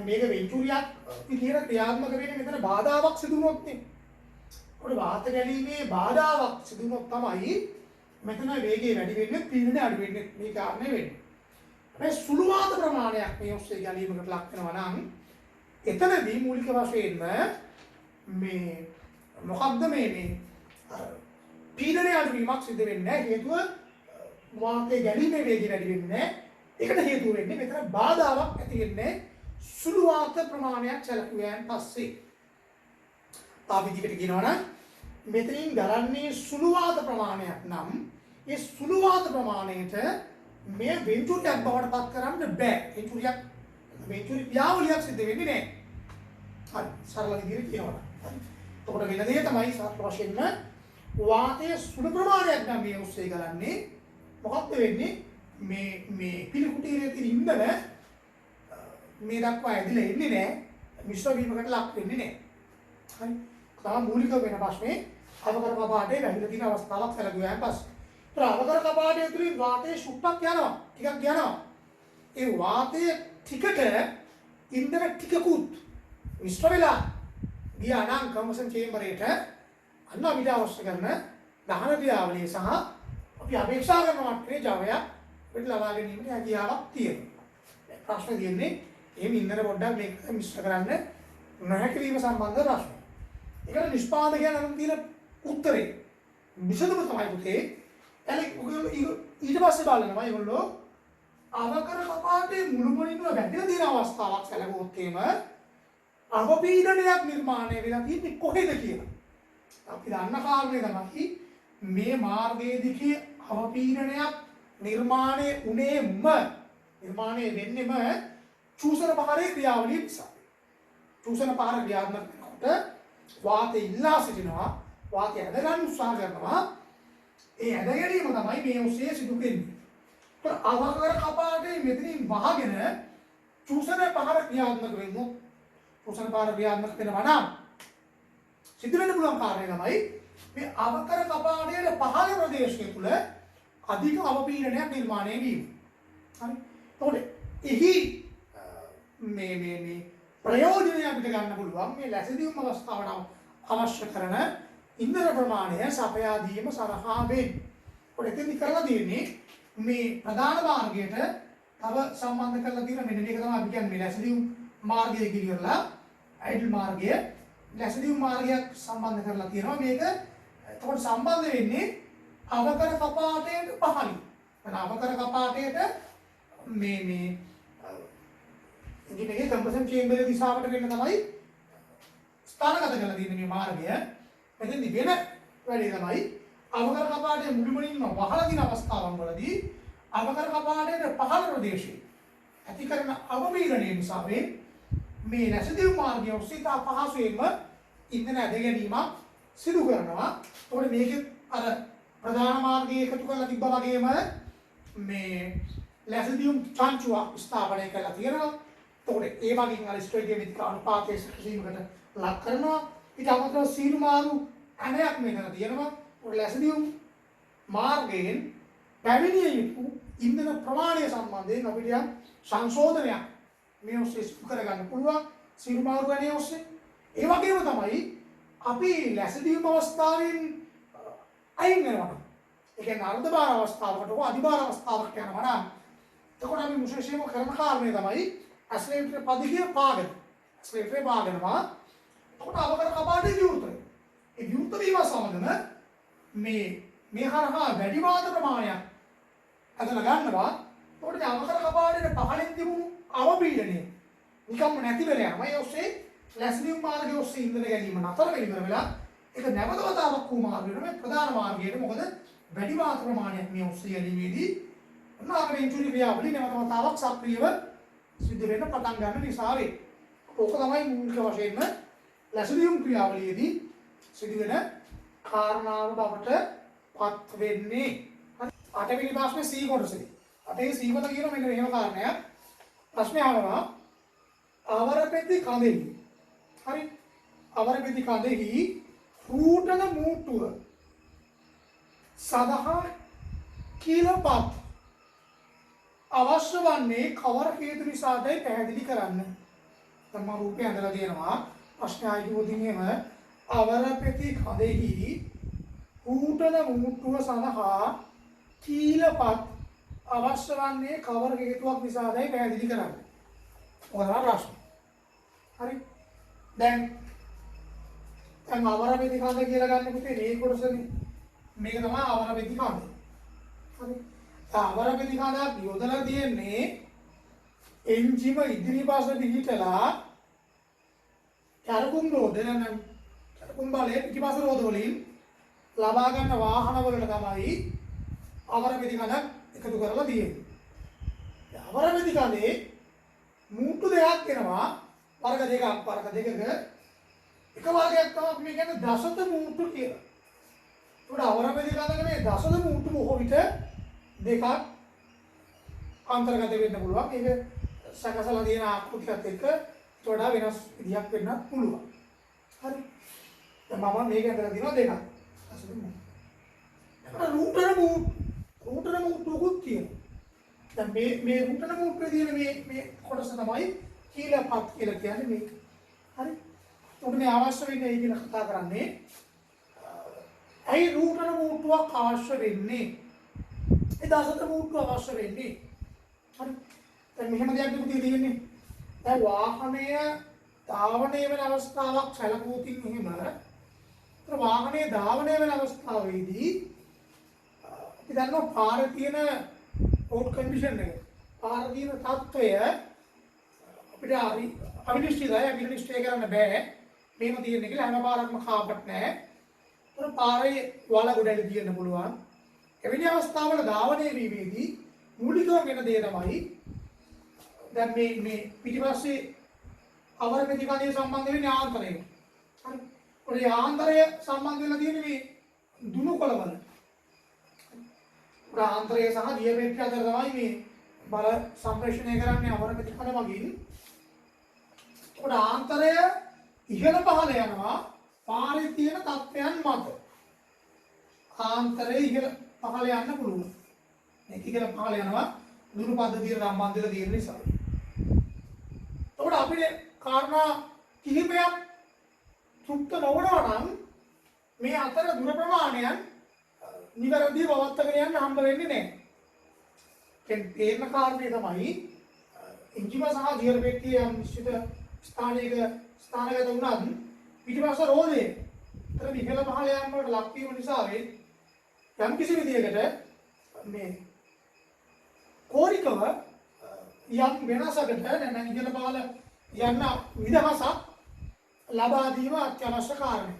මේක වෙන්චුරියක් විදියට ක්‍රියාත්මක වෙන්නේ මෙතන බාධාවක් සිදු වුණොත් නේ. ඔය වාත ගැලීමේ බාධාවක් සිදු වුණොත් තමයි මෙතන වේගය වැඩි වෙන්නේ පීඩනය අඩු වෙන්නේ මේ කාරණේ වෙන්නේ. හැබැයි සුළු වාත ප්‍රමාණයක් මේ ඔස්සේ ගැලීමකට ලක් වෙනවා නම් එතනදී මූලික වශයෙන්ම මේ මොකක්ද මේ පීඩනය අඩු වීමක් සිදු වෙන්නේ නැහැ. හේතුව වාතයේ ගැලීමේ වේගය වැඩි වෙන්නේ නැහැ. ඒකට හේතුව වෙන්නේ මෙතන බාධාවක් ඇති වෙන්නේ සුළු වාත ප්‍රමාණයක් සැලකුවාන් පස්සේ. තා විදිහට කියනවා නම් මෙතනින් ගලන්නේ සුළු වාත ප්‍රමාණයක් නම් ඒ සුළු වාත ප්‍රමාණයට මේ වෙන්චුරියක් බවට පත් කරන්න බෑ. වෙන්චුරි ක්‍රියාවලියක් සිද්ධ වෙන්නේ නැහැ. හරි. සරල විදිහට කියනවා. හරි. එතකොට වෙන දේ තමයි සාර්ථක වශයෙන්ම වාතයේ සුළු ප්‍රමාණයක් නම් මේ ඔස්සේ ගලන්නේ මොකක්ද වෙන්නේ මේ පිළිකුටියේ තියෙන ඉන්ධන මේ දක්වා ඇදිලා එන්නේ නැහැ. මිශ්‍ර වීමකට ලක් වෙන්නේ නැහැ. හරි. තව මූලික වෙන ප්‍රශ්නේ අවකර කපාටේ වැහිලා තියෙන අවස්ථාවක් සැලකුවාන් පස්සේ. ඒතර අවකර කපාටේ තුලින් වාතයේ ශුට්ටක් යනවා. ටිකක් යනවා. ඒ වාතයේ ටිකට ඉන්ධන ටිකකුත් මිශ්‍ර වෙලා ගියා නම් කම්බෂන් චේම්බරේට අන්න අපිට අවශ්‍ය කරන දහන ක්‍රියාවලිය සහ අපි අපේක්ෂා කරන මට්ටමේ ජවයක් පිට ලබා ගැනීමට හැකියාවක් තියෙනවා. දැන් ප්‍රශ්නේ තියෙන්නේ එහෙම ඉන්ධන පොඩ්ඩක් මේක මිශ්‍ර කරන්න නොහැකි වීම සම්බන්ධ ප්‍රශ්න. ඒකට නිෂ්පාදකයන් අරන් තියෙන උත්තරේ විසඳුම තමයි පුතේ. ඊට පස්සේ බලනවා ඒගොල්ලෝ අවකර කපාටේ මුළුමනින්ම වැටෙන දින අවස්ථාවක් සැලකුවොත් එහෙම අවපීඩනයක් නිර්මාණය වෙලා තියෙන්නේ කොහෙද කියලා. අපි දන්න කාරණේ තමයි මේ මාර්ගයේ දිගේ අවපීඩනයක් නිර්මාණය වෙන්නෙම චූසන පහරේ ක්‍රියාවලිය නිසා. චූසන පහර ක්‍රියාත්මක වෙනකොට වාතය ඉල්ලා සිටිනවා, වාතය ඇද ගන්න උත්සාහ කරනවා. ඒ ඇද ගැනීම තමයි මේ ඔස්සේ සිදු වෙන්නේ. ඒත් අවකර කපාටේ මෙතනින් වහගෙන චූසන පහර ක්‍රියාත්මක වෙනොත් චූසන පහර ක්‍රියාත්මක වෙනවා නම් සිදු වෙන්න පුළුවන් කාරණේ තමයි මේ අවකර කපාටයේ පහළ ප්‍රදේශය තුල අධික අවපීඩනයක් නිර්මාණය වීම. හරි. එතකොට එහි මේ ප්‍රයෝජනය අපිට ගන්න පුළුවන් මේ ලැසිදියුම් අවස්ථාවට අවශ්‍ය කරන ඉන්ධන ප්‍රමාණය සපයා දීම සඳහා වෙන්නේ. ඒකට එතෙන්දි කරලා තියෙන්නේ මේ ප්‍රධාන මාර්ගයට තව සම්බන්ධ කරලා තියෙන මෙන්න මේක තමයි අපි කියන්නේ ලැසිදියුම් මාර්ගය කියලා. අයිඩල් මාර්ගය ලැසිදියුම් මාර්ගයක් සම්බන්ධ කරලා තියෙනවා. මේක එතකොට සම්බන්ධ වෙන්නේ අවකර කපාටයට පහළින්. අවකර කපාටයට මේ ඉංග්‍රීසියේ කම්බෂන් චේම්බරේ දිශාවට වෙන්න තමයි ස්ථානගත කරලා තියෙන මේ මාර්ගය. එතෙන්දි වෙන වැඩේ තමයි අවකර කපාටයේ මුළුමනින්ම වහලා දින අවස්ථාවන් වලදී අවකර කපාටයේ පහළ ප්‍රදේශයේ ඇති කරන අවපීඩනය නිසා මේ ලැසිදියුම් මාර්ගය ඔස්සේ තා පහසුවෙන්ම ඉන්ධන ඇද ගැනීමක් සිදු කරනවා. ඒකට මේකේ අර ප්‍රධාන මාර්ගයේ එකතු කරලා තිබ්බා වගේම මේ ලැසිදියුම් චංචුවක් ස්ථාපනය කරලා තියෙනවා. ඒකට ඒ වගේ අර ස්ට්‍රේඩියමික අනුපාතයේ සැකසීමකට ලක් කරනවා. ඊට අමතරව සීරු මාරු ඇණයක් මෙතන තියෙනවා. ඒකට ලැසිදියුම් මාර්ගයෙන් පැමිණිය යුතු ඉන්ධන ප්‍රමාණය සම්බන්ධයෙන් අපිට යම් සංශෝධනයක් මේ ඔස්සේ සිදු කරගන්න පුළුවන් සීරු මාරු ඇණය ඔස්සේ. ඒ වගේම තමයි අපි ලැසිදියුම් අවස්ථාවෙන් අයින් වෙනවා. ඒ කියන්නේ අර්ධ භාර අවස්ථාවකට හෝ අධිභාර අවස්ථාවකට යනවා නම් එතකොට අපි විශේෂයෙන්ම කරන කාරණේ තමයි ඇක්සලරේටර් පදිකය පාගන. ඇක්සලරේටර් පාගනවා. එතකොට අවකර කපාටේ විවෘත වෙනවා. ඒ විවෘත වීම සමගම මේ හරහා වැඩි වාද ප්‍රමාණයක් අදලා ගන්නවා. එතකොට මේ අවකර කපාටේ පහළින් තිබුණු අවපීඩනය නිකම්ම නැති වෙලා යනවා. ඒ ඔස්සේ ලැස්ලියම් මාර්ගයේ ඔස්සේ ඉන්ධන ගැනීම නතර වෙලා ඒක නැවත වතාවක් වූ මාර්ගයට මේ ප්‍රධාන මාර්ගයට මොකද වැඩි වාත ප්‍රමාණයක් මේ ඔස්සේ ගැනීමේදී ඔන්න වෙන්චුරි ක්‍රියාවලිය නැවත වතාවක් සක්‍රියව සිද්ධ වෙන්න පටන් ගන්න නිසා වේ. ඕක තමයි මූලික වශයෙන්ම ලැස්ලියම් ක්‍රියාවලියේදී සිදුවෙන කාරණාව බවට පත් වෙන්නේ. අටවෙනි ප්‍රශ්නේ C කොටසේදී. අටේ C කොට කියන මෙන්න මෙහෙම කාරණයක්. ප්‍රශ්නේ අහනවා අවරපෙති කඳෙහි. හරි. අවරපෙති කඳෙහි රූටන මූට්ටුව සඳහා කීලපත් අවශ්‍ය වන්නේ කවර හේතු නිසාදයි පැහැදිලි කරන්න. තම රූපය ඇඳලා තියෙනවා. ප්‍රශ්න ආයුධිනේම අවරපෙති කඳෙහි රූටන මූට්ටුව සඳහා කීලපත් අවශ්‍ය වන්නේ කවර හේතුවක් නිසාදයි පැහැදිලි කරන්න. ඔයාලා ප්‍රශ්න. හරි. දැන් අවරපෙති කඳ කියලා ගන්න පුතේ මේ කොටසනේ. මේක තමයි අවරපෙති කඳ. හරි. අවරපෙති කඳක් යොදලා තියෙන්නේ එන්ජිම ඉදිරිපස දිගටලා කරකුම් රෝධ නැත්නම් කරකුම් බලයේ පිටිපස රෝධ වලින් ලබා ගන්න වාහන වලට තමයි අවරපෙති කඳක් එකතු කරලා තියෙන්නේ. අවරපෙති කඳේ මූට්ටු දෙකක් වෙනවා. වර්ග දෙකක් එක වර්ගයක් තමයි මේ කියන්නේ දශත මූට්ටු කියලා. ඒකට අවරපෙති කඳක මේ දශත මූට්ටු බොහෝ විට දෙකක් අන්තර්ගත වෙන්න පුළුවන්. ඒක සකසලා තියෙන ආකෘතියත් එක්ක වඩා වෙනස් විදියක් වෙන්නත් පුළුවන්. හරි. දැන් මම මේක ඇඳලා දිනවා දෙකක්. දශත මූට්ටු. ඒකට රූටන මූට්ටුකුත් තියෙනවා. දැන් මේ රූටන මූට්ටුවේ තියෙන මේ කොටස තමයි කීලපත් කියලා කියන්නේ මේක. හරි. උඩ මේ අවශ්‍ය වෙන්නේ ඒ කියන කතා කරන්නේ. ඇයි රූටන මූට්ටුවක් අවශ්‍ය වෙන්නේ? ඒ දශත මූට්ටුව අවශ්‍ය වෙන්නේ. හරි. දැන් මෙහෙම දෙයක් නෙමෙයි තියෙන්නේ. දැන් වාහනය ධාවනය වෙන අවස්ථාවක් සැලකුවොතින් එහෙම වාහනය ධාවනය වෙන අවස්ථාවේදී අපි දන්නවා පාරේ තියෙන රෝඩ් කන්ඩිෂන් එක. පාරේ තියෙන තත්ත්වය අපිට අවිනිශ්චිතයි කරන්න බෑ. මේක තියෙන්නේ කියලා හැම පාරක්ම කාපට් නැහැ. ඒතර පාරේ වල ගොඩට තියෙන්න පුළුවන්. එවැනි අවස්ථාවල ධාවනය වීමේදී මූලිකව වෙන දේ තමයි දැන් මේ පිටිපස්සේ අවරපෙති කණේ සම්බන්ධ වෙන්නේ ආන්තරය. හරි. ඔය ආන්තරය සම්බන්ධ වෙලා තියෙන්නේ මේ දුණු කොළවල. ආන්තරය සහ දියමෙට්‍රිය අතර තමයි මේ බල සම්ප්‍රේෂණය කරන්නේ අවරපෙති කණ වගින්. ඒකට ආන්තරය ඉහළ පහළ යනවා පාරේ තියෙන තත්ත්වයන් මත. ආන්තරය ඉහළ පහළ යන්න පුළුවන්. මේක ඉහළ පහළ යනවා දුරු පද්ධතියට සම්බන්ධ වෙලා තියෙන නිසා. ඒකට අපිට කාරණා කිහිපයක් තෘප්ත නොවනවා නම් මේ අතර දුර ප්‍රමාණයන් නිවැරදිව පවත්වාගෙන යන්න හම්බ වෙන්නේ නැහැ. දැන් තේරෙන කාරණේ තමයි එන්ජිම සහ ගියර් පෙට්ටිය යම් නිශ්චිත ස්ථානගත වුණත් පිටිපස්ස රෝදේ අතර ඉහළ පහළ යාම වලට ලක් වීම නිසා යම් කිසි විදියකට මේ කෝරිකව යම් වෙනසකට නැත්නම් ඉහළ පහළ යන්න විදහසක් ලබා දීම අත්‍යවශ්‍ය කාරණයක්.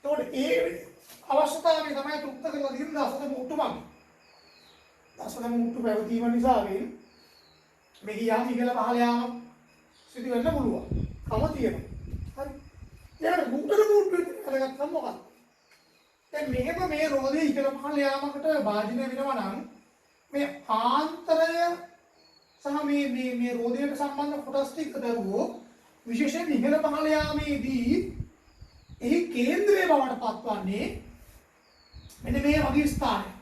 ඒතකොට ඒ අවශ්‍යතාවය තමයි තෘප්ත කරලා දෙන දශත මූට්ටුමක්. දශත මූට්ටු පැවතීම නිසා මේ යම් ඉහළ පහළ යාම සිදු වෙන්න පුළුවන්. කම තියෙනවා. හරි. ඊට රූටන මූට්ටුවේ කරගත්තම මොකක්ද? දැන් මෙහෙම මේ රෝදේ ඉහළ පහළ යාමකට භාජනය වෙනවා නම් මේ ආන්තරය සහ මේ රෝදයට සම්බන්ධ කොටස් ටික දරුවෝ විශේෂයෙන් ඉහළ පහළ යාමේදී එහි කේන්ද්‍රය බවට පත්වන්නේ මෙන්න මේ වගේ ස්ථානයක්.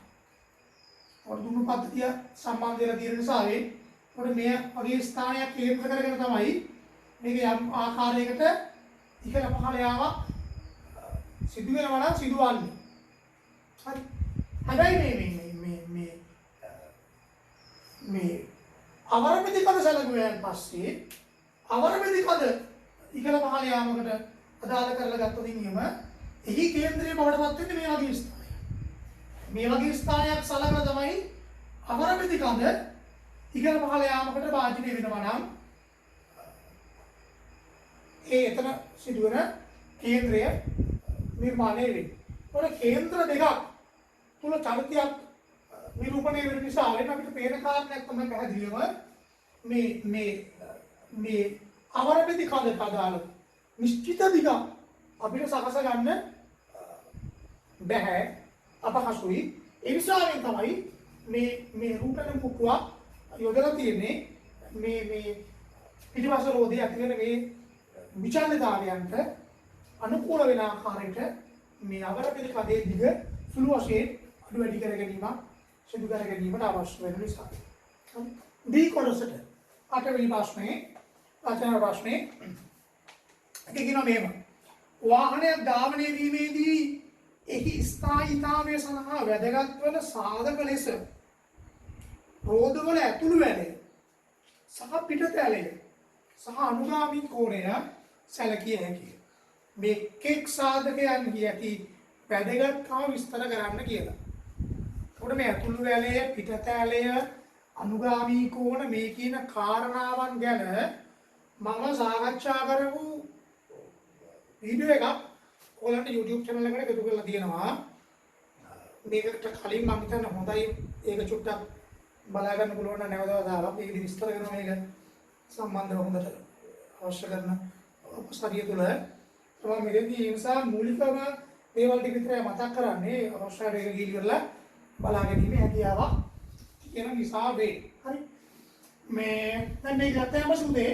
ඔය දුන්නු පද්ධතිය සම්බන්ධ වෙලා තියෙන නිසා ඔය මේ වගේ ස්ථානයක් කේන්ද්‍ර කරගෙන තමයි මේක යම් ආකාරයකට ඉහළ පහළ යාමක් සිදු වෙනවා නම් සිදුවන්නේ. හරි. හැබැයි මේ අවරමිති කඳ සැලකුවයන් පස්සේ අවරමිති කඳ ඉහළ පහළ යාමකට අදාළ කරලා ගත්තොත් එහෙම එහි කේන්ද්‍රය බවට පත් වෙන්නේ මේ වගේ ස්ථානයක්. මේ වගේ ස්ථානයක් සලකලා තමයි අවරමිති කඳ ඉහළ පහළ යාමකට භාජනය වෙනවා නම් ඒ එතන සිදුවන කේන්ද්‍රය නිර්මාණය වෙන්නේ. ඒකට කේන්ද්‍ර දෙකක් තුල චරිතයක් නිරූපණය වෙන නිසා වෙන අපිට පේන කාරණයක් තමයි පැහැදිලිවම මේ අවරමිති කඳට අදාළ නිශ්චිත දිග අපිට සකස ගන්න බැහැ අපහසුයි. ඒ නිසාවෙන් තමයි මේ රූපණ මුක්කුවක් යොදලා තියෙන්නේ මේ පිටිපස්ස රෝධය ඇති වෙන මේ විචල්‍යතාවයන්ට අනුකූල වෙන ආකාරයට මේ අවරමිති කඳේ දිග සුළු වශයෙන් අඩු වැඩි කර ගැනීමක් සිදු කර ගැනීමට අවශ්‍ය වෙන නිසා. දී කොටසට අටවෙනි ප්‍රශ්නේ රචනා ප්‍රශ්නේ කියනවා මෙහෙම. වාහනයක් ධාවනය වීමේදී එහි ස්ථායීතාවය සඳහා වැදගත් වන සාධක ලෙස රෝධවල ඇතුළු වැලය සහ පිටත ඇලය සහ අනුගාමී කෝණය සැලකිය හැකිය. මේ කෙක් සාධකයන්හි ඇති වැදගත්කම විස්තර කරන්න කියලා. එතකොට මේ ඇතුළු වැලය පිටත ඇලය අනුගාමී කෝණ මේ කියන කාරණාවන් ගැන මම සාකච්ඡා කරපු වීඩියෝ එකක් ඔයාලන්ට YouTube channel එකට එකතු කරලා තියෙනවා. මේකට කලින් මම හිතන්නේ හොඳයි ඒක චුට්ටක් බලා ගන්න පුළුවන් නම් නැවතව දාලා මේක විස්තර කරනවා මේක සම්බන්ධව හොඳට අවශ්‍ය කරන උපසරිය තුල තමයි මෙතනදී ඒ නිසා මූලිකම දේවල් ටික විතරයි මතක් කරන්නේ අවශ්‍ය දෙයක් ගිහිල්ලා බලා ගැනීම හැකියාවක් තියෙන නිසා වේ. හරි. මේ දැන් මේ ගත්තම සුදේ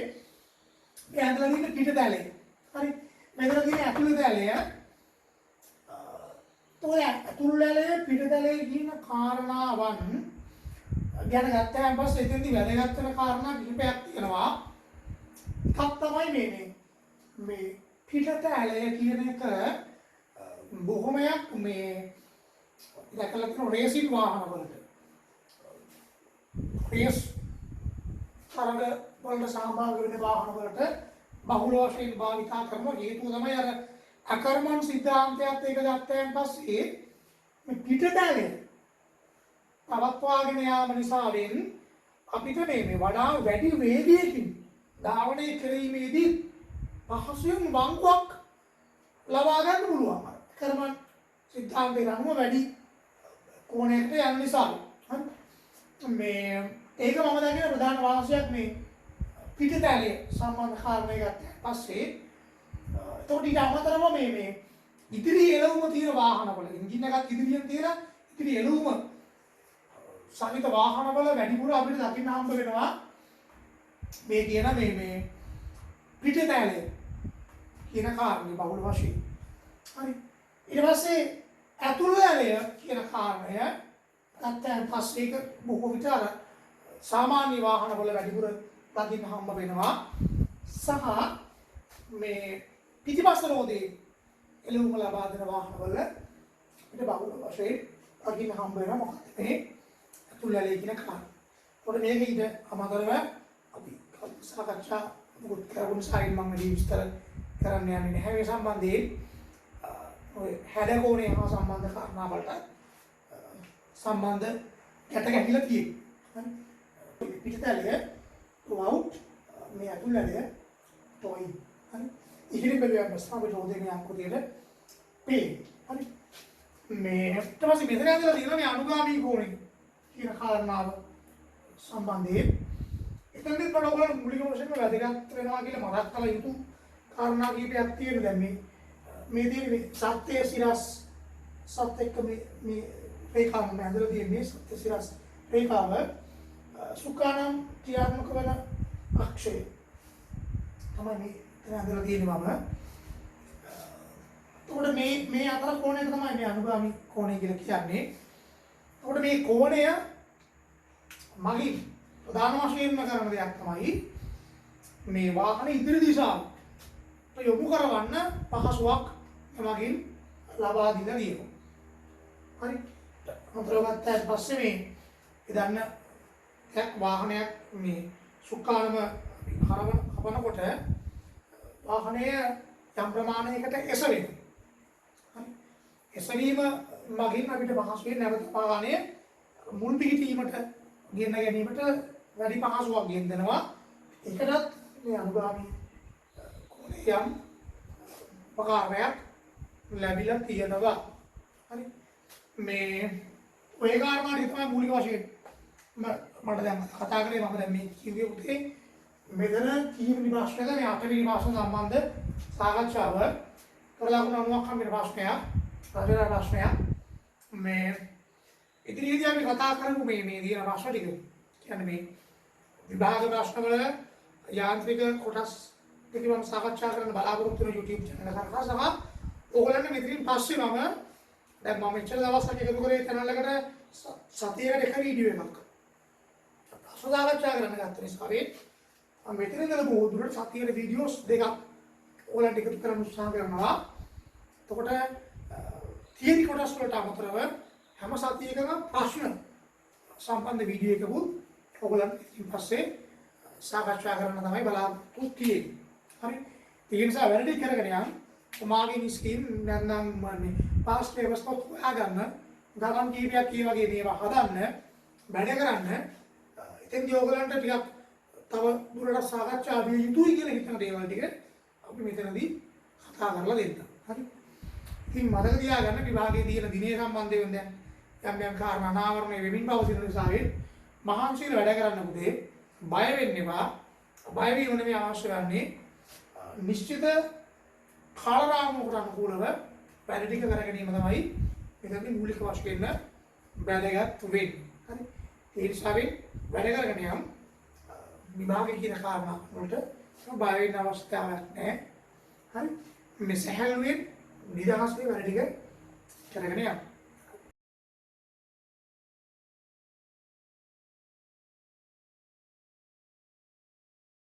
මේ ඇතුළේ තියෙන පිට දැලේ. හරි. මෙතන තියෙන ඇතුළේ දැලය තෝය ඇතුළේ දැලේ පිට දැලේ කියන කාරණාවන් ගැන ගත්තාම පස්සේ එතෙන්දී වැදගත් වෙන කාරණා කිහිපයක් තියෙනවා. එකක් තමයි මේ පිටත ඇලය කියන එක බොහොමයක් මේ දැකලා තියෙන රේසින් වාහන වලට රේස් තරඟ වලට සහභාගී වෙන වාහන වලට බහුල වශයෙන් භාවිත කරන හේතුව තමයි අර අකර්මණ සිද්ධාන්තයත් එක ගත්තාන් පස්සේ මේ පිටත ඇලය පවත්වාගෙන යාම නිසාවෙන් අපිට මේ වඩා වැඩි වේගයකින් ධාවනය කිරීමේදී පහසුවෙන් වංගුවක් ලබා ගන්න පුළුවන්. කර්මන් සිද්ධාන්තේ අනුව වැඩි කෝණයකට යන නිසා. මේ ඒක මම දකින ප්‍රධාන වාසියක් මේ පිටතැලිය සම්බන්ධ කාරණේ ගත්තා පස්සේ එතකොට ඊට අමතරව මේ ඉදිරි එළවුම තියෙන වාහනවල එන්ජින් එකක් ඉදිරියෙන් තියෙන ඉදිරි එළවුම සහිත වාහනවල වැඩිපුර අපිට දකින්න හම්බ වෙනවා මේ කියන මේ පිටතැලිය කියන කාරණේ බහුල වශයෙන්. හරි. ඊට පස්සේ ඇතුළු ඇලය කියන කාරණය ගත්තන් පස්සේ ඒක බොහෝ විට අර සාමාන්‍ය වාහනවල වැඩිපුර දකින්න හම්බ වෙනවා. සහ මේ පිටිපස්ස රෝදේ එළවුම ලබා දෙන වාහනවල පිට බහුල වශයෙන් දකින්න හම්බ වෙනවා. මොකද මේ ඇතුළු ඇලය කියන කාරණය. පොඩි මේක ඊට අමතරව අපි සාකච්ඡා මුකුත් කරුණු සායින් මම විස්තර කරන්න යන්නේ නැහැ මේ සම්බන්ධයෙන්. ඔය හැඩකෝණය හා සම්බන්ධ කාරණා වලට සම්බන්ධ ගැට ගැහිලා තියෙනවා. හරි. පිටතැලිය out මේ ඇතුළු ඇලය toy. හරි. ඉහිලි බැලුවාම ස්ථාපිත රෝදේ ආකෘතියට පේ. හරි. මේ ඊට පස්සේ මෙතන ඇදලා තියෙන මේ අනුගාමී කෝණය කියන කාරණාව සම්බන්ධයෙන් එතනදී මම ඔයගොල්ලෝ මුලික වශයෙන් වැදගත් වෙනවා කියලා මතක් කළ යුතු කාරණා කීපයක් තියෙනවා. දැන් මේ තියෙන්නේ සත්‍ය සිරස් සත්‍යක මේ රේඛාව මම ඇදලා තියෙන්නේ සත්‍ය සිරස් රේඛාව සුඛානම් ක්‍රියාත්මක වන අක්ෂය තමයි මේ ඇදලා තියෙන්නේ මම. එතකොට මේ අතර කෝණය තමයි මේ අනුගාමී කෝණය කියලා කියන්නේ. එතකොට මේ කෝණය මගින් ප්‍රධාන වශයෙන්ම කරන දෙයක් තමයි මේ වාහන ඉදිරි දිශාවට යොමු කරවන්න පහසුවක් එමගින් ලබා දීලා තියෙනවා. හරි හොඳට ගත්තාට පස්සේ මේ ඉදන්න වාහනයක් මේ සුක්කානම හරවනකොට වාහනය යම් ප්‍රමාණයකට එසවෙනවා. හරි එසවීම මගින් අපිට පහසුවෙන් නැවත වාහනය මුල් පිහිටීමට ගෙන්න ගැනීමට වැඩි පහසුවක් ගෙන දෙනවා. ඒකටත් මේ අනුගාමී කෝණේ යම් උපකාරයක් ලැබිලා තියෙනවා. හරි මේ ඔය කාරණා තමයි මූලික වශයෙන් මට දැන් කතා කරේ මම දැන් මේ කිව්වේ පුතේ මෙතන කීවෙනි ප්‍රශ්නද මේ 8 වෙනි ප්‍රශ්න සම්බන්ධ සාකච්ඡාව කරලා 90ක් හම්බෙන ප්‍රශ්නයක් රජන ප්‍රශ්නයක් මේ ඉදිරියේදී අපි කතා කරමු මේ දින ප්‍රශ්න ටික. කියන්නේ මේ විභාග ප්‍රශ්නවල යාන්ත්‍රික කොටස් ටික මම සාකච්ඡා කරන්න බලාපොරොත්තු වෙන YouTube channel එක කරා සමහර ඕගොල්ලන්ට මෙතනින් පස්සේ දැන් මම මෙච්චර දවසක් එකතු කරේ channel එකට සතියකට එක වීඩියෝ එකක් සාකච්ඡා කරන්න ගත්ත නිසා මම මෙතන ඉඳලා බොහෝ දුරට සතියේ වීඩියෝස් දෙකක් ඕගොල්ලන්ට එකතු කරන්න උත්සාහ කරනවා. එතකොට තියරි කොටස් වලට අමතරව හැම සතියකම ප්‍රශ්න සම්බන්ධ වීඩියෝ එකකුත් ඔයගොල්ලන්ට ඉතින් පස්සේ සාකච්ඡා කරන්න තමයි බලාපොරොත්තු තියෙන්නේ. හරි. ඒ නිසා වැඩි කරගෙන යන්න මාගේ ස්කීම් නැත්නම් මේ පාස් පේපර්ස් පොත් හොයාගන්න ගණන් කීපයක් කී වගේ මේවා හදන්න වැඩ කරන්න. ඉතින් ඔයගොල්ලන්ට ටිකක් තව දුරට සාකච්ඡා විය යුතුයි කියලා හිතන දේවල් ටික අපි මෙතනදී කතා කරලා දෙන්න. හරි. ඉතින් මතක තියාගන්න විභාගයේ තියෙන දිනේ සම්බන්ධයෙන් දැන් යම් කාරණා අනාවරණය වෙමින් පවතින නිසා මහන්සියෙන් වැඩ කරන්න පුතේ බය වෙන්න එපා. බය වීම නෙමෙයි අවශ්‍ය වන්නේ නිශ්චිත කාල රාමුවකට අනුකූලව වැඩ ටික කර ගැනීම තමයි මෙතනදී මූලික වශයෙන් වැදගත් වෙන්නේ. හරි. ඒ නිසා වැඩ කරගෙන යම් විභාගයේ කියන කාරණා වලට බය වෙන්න අවස්ථාවක් නැහැ. හරි. මේ සහැල්ලුවෙන් නිදහස්ව වැඩ ටික කරගෙන යන්න.